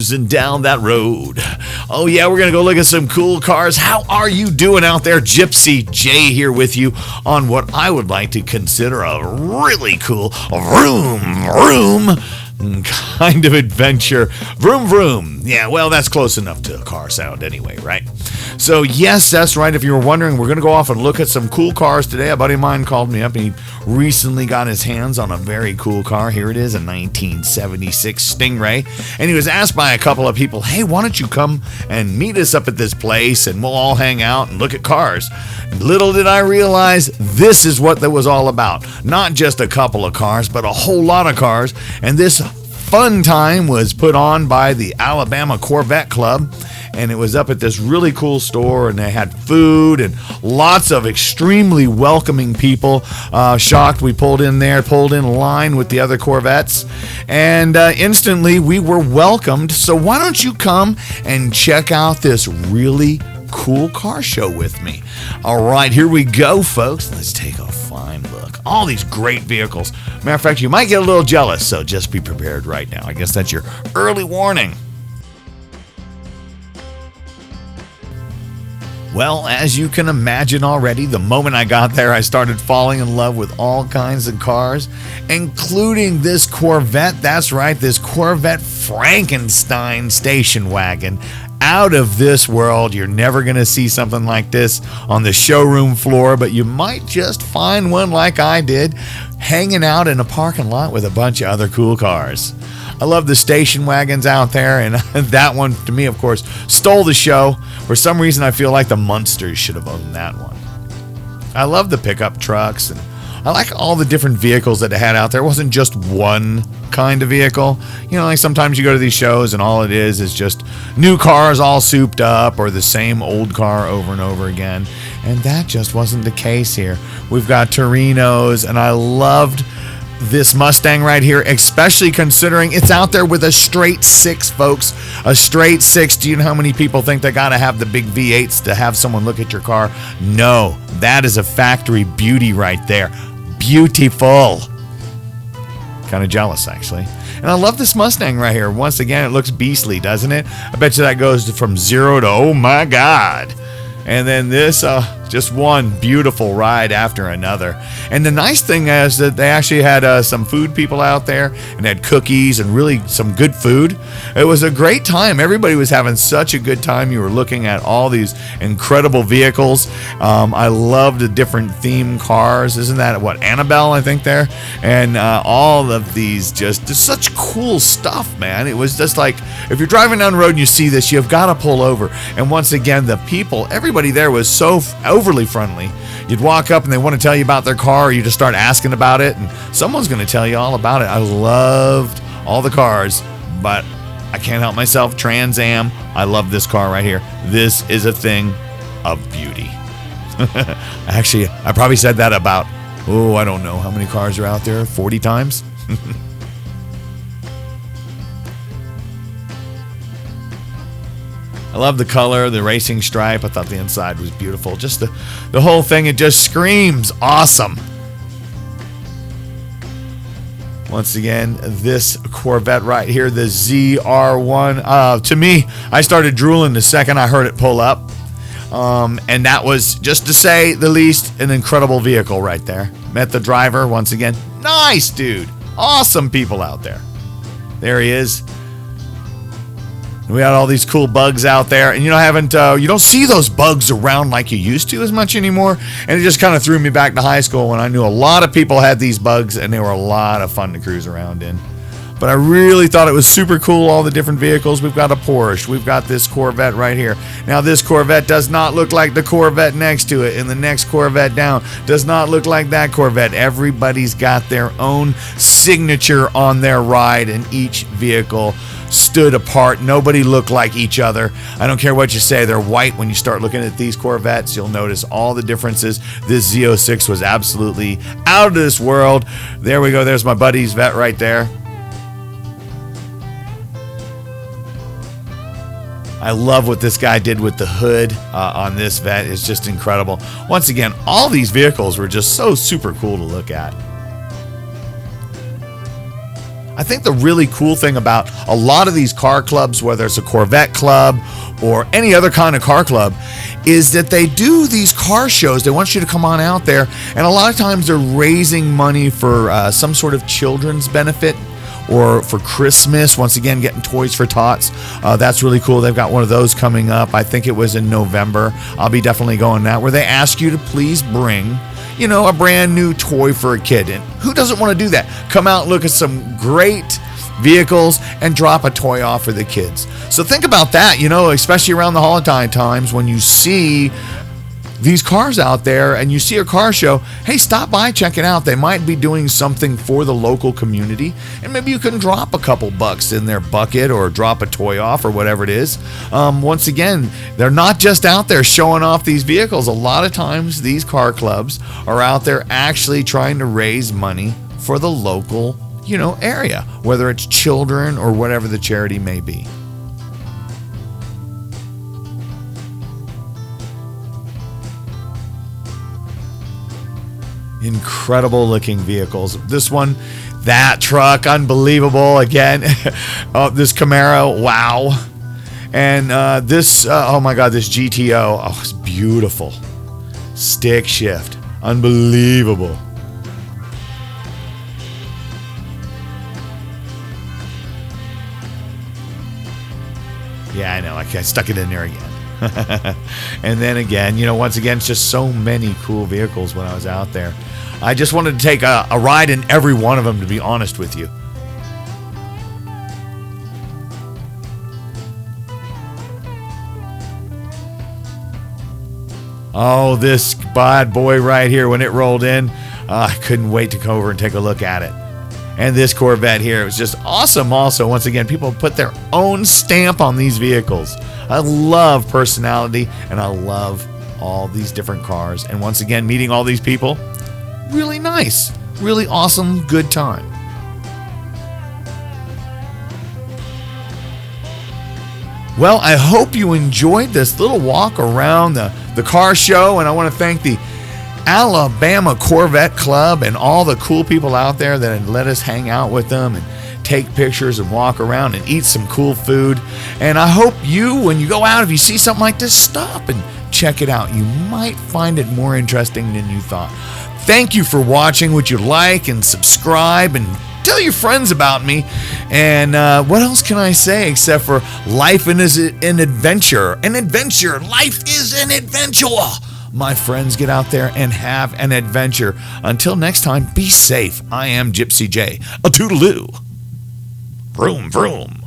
And down that road. Oh yeah, we're gonna go look at some cool cars. How are you doing out there? Gypsy J here with you on what I would like to consider a really cool vroom kind of adventure. Vroom vroom. Yeah, well, that's close enough to a car sound anyway, right? So yes, that's right. If you were wondering, we're going to go off and look at some cool cars today. A buddy of mine called me up and he recently got his hands on a very cool car. Here it is, a 1976 Stingray. And he was asked by a couple of people, hey, why don't you come and meet us up at this place and we'll all hang out and look at cars. Little did I realize this is what that was all about. Not just a couple of cars, but a whole lot of cars. And this fun time was put on by the Alabama Corvette Club, and it was up at this really cool store, and they had food and lots of extremely welcoming people. Shocked we pulled in line with the other Corvettes, and instantly we were welcomed. So why don't you come and check out this really cool car show with me? All right, here we go, folks. Let's take a fine look. All these great vehicles. Matter of fact, you might get a little jealous, so just be prepared right now. I guess that's your early warning. Well, as you can imagine already, the moment I got there, I started falling in love with all kinds of cars, including this Corvette. That's right, this Corvette Frankenstein station wagon. Out of this world. You're never going to see something like this on the showroom floor, but you might just find one like I did, hanging out in a parking lot with a bunch of other cool cars. I love the station wagons out there, and that one, to me, of course, stole the show. For some reason, I feel like the Munsters should have owned that one. I love the pickup trucks, and I like all the different vehicles that they had out there. It wasn't just one kind of vehicle. You know, like sometimes you go to these shows and all it is just new cars all souped up or the same old car over and over again. And that just wasn't the case here. We've got Torinos, and I loved this Mustang right here, especially considering it's out there with a straight 6, folks. A straight 6. Do you know how many people think they gotta have the big V8s to have someone look at your car? No, that is a factory beauty right there. Beautiful. Kind of jealous, actually. And I love this Mustang right here. Once again, it looks beastly, doesn't it? I bet you that goes from 0 to, oh my God. And then this, just one beautiful ride after another. And the nice thing is that they actually had some food people out there and had cookies and really some good food. It was a great time. Everybody was having such a good time. You were looking at all these incredible vehicles. I loved the different theme cars. Isn't that what, Annabelle, I think there? And all of these just such cool stuff, man. It was just like, if you're driving down the road and you see this, you've got to pull over. And once again, the people, everybody there was so overly friendly. You'd walk up and they want to tell you about their car, or you just start asking about it, and someone's going to tell you all about it. I loved all the cars, but I can't help myself. Trans Am, I love this car right here. This is a thing of beauty. Actually, I probably said that about, I don't know how many cars are out there, 40 times? I love the color, the racing stripe. I thought the inside was beautiful. Just the whole thing, it just screams awesome. Once again, this Corvette right here, the ZR1. To me, I started drooling the second I heard it pull up. And that was, just to say the least, an incredible vehicle right there. Met the driver, once again. Nice dude. Awesome people out there. There he is. We had all these cool bugs out there, and you don't see those bugs around like you used to as much anymore. And it just kind of threw me back to high school when I knew a lot of people had these bugs, and they were a lot of fun to cruise around in. But I really thought it was super cool, all the different vehicles. We've got a Porsche. We've got this Corvette right here. Now, this Corvette does not look like the Corvette next to it, and the next Corvette down does not look like that Corvette. Everybody's got their own signature on their ride, and each vehicle stood apart. Nobody looked like each other. I don't care what you say. They're white. When you start looking at these Corvettes, you'll notice all the differences. This Z06 was absolutely out of this world. There we go. There's my buddy's Vette right there. I love what this guy did with the hood on this Vette. It's just incredible. Once again, all these vehicles were just so super cool to look at. I think the really cool thing about a lot of these car clubs, whether it's a Corvette club or any other kind of car club, is that they do these car shows. They want you to come on out there, and a lot of times they're raising money for some sort of children's benefit or for Christmas. Once again, getting toys for tots. That's really cool. They've got one of those coming up. I think it was in November. I'll be definitely going that, where they ask you to please bring, you know, a brand new toy for a kid. And who doesn't want to do that? Come out, look at some great vehicles, and drop a toy off for the kids. So think about that, you know, especially around the holiday times when you see these cars out there and you see a car show. Hey, stop by, check it out. They might be doing something for the local community, and maybe you can drop a couple bucks in their bucket or drop a toy off or whatever it is. Once again, they're not just out there showing off these vehicles. A lot of times these car clubs are out there actually trying to raise money for the local, you know, area, whether it's children or whatever the charity may be. Incredible looking vehicles. This one, that truck, unbelievable. Again, oh, this Camaro, wow. And this, oh my God, this GTO, oh, it's beautiful. Stick shift, unbelievable. Yeah, I know, I stuck it in there again. And then again, you know, once again, it's just so many cool vehicles when I was out there. I just wanted to take a ride in every one of them, to be honest with you. Oh, this bad boy right here, when it rolled in, I couldn't wait to go over and take a look at it. And this Corvette here, it was just awesome also. Once again, people put their own stamp on these vehicles. I love personality, and I love all these different cars. And once again, meeting all these people, really nice, really awesome, good time. Well, I hope you enjoyed this little walk around the car show, and I want to thank the Alabama Corvette Club and all the cool people out there that had let us hang out with them and take pictures and walk around and eat some cool food. And I hope you, when you go out, if you see something like this, stop and check it out. You might find it more interesting than you thought. Thank you for watching. Would you like and subscribe and tell your friends about me? And what else can I say except for life is an adventure. An adventure. Life is an adventure. My friends, get out there and have an adventure. Until next time, be safe. I am Gypsy J. A toodaloo. Vroom, vroom.